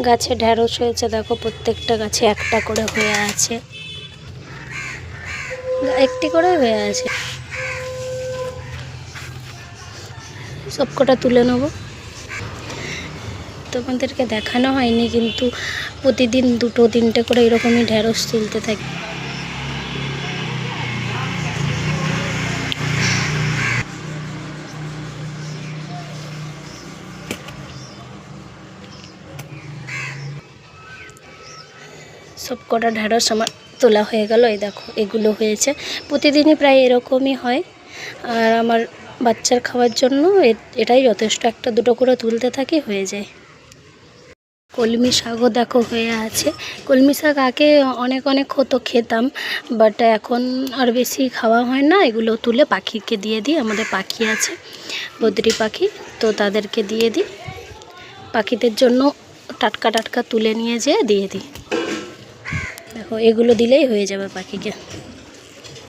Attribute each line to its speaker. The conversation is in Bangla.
Speaker 1: গাছে ঢ্যাঁড়স হয়েছে, দেখো প্রত্যেকটা গাছে একটা করে হয়ে আছে, একটি করে হয়ে আছে। সবকটা তুলে নেব। তোমাদেরকে দেখানো হয়নি, কিন্তু প্রতিদিন 2-3টে করে এরকমই ঢ্যাঁড়স তুলতে থাকি। সবকটা ঢ্যাঁড়স আমার তোলা হয়ে গেল। এই দেখো এগুলো হয়েছে, প্রতিদিনই প্রায় এরকমই হয়। আর আমার বাচ্চার খাওয়ার জন্য এটাই যথেষ্ট, 1-2 করে তুলতে থাকি, হয়ে যায়। কলমি শাকও দেখো হয়ে আছে। কলমি শাক আগে অনেক অনেক হতো, খেতাম, বাট এখন আর বেশি খাওয়া হয় না। এগুলো তুলে পাখিকে দিয়ে দিই, আমাদের পাখি আছে, বদ্রি পাখি, তো তাদেরকে দিয়ে দিই। পাখিদের জন্য টাটকা টাটকা তুলে নিয়ে যেয়ে দিয়ে দিই। দেখো এগুলো দিলেই হয়ে যাবে পাখিকে।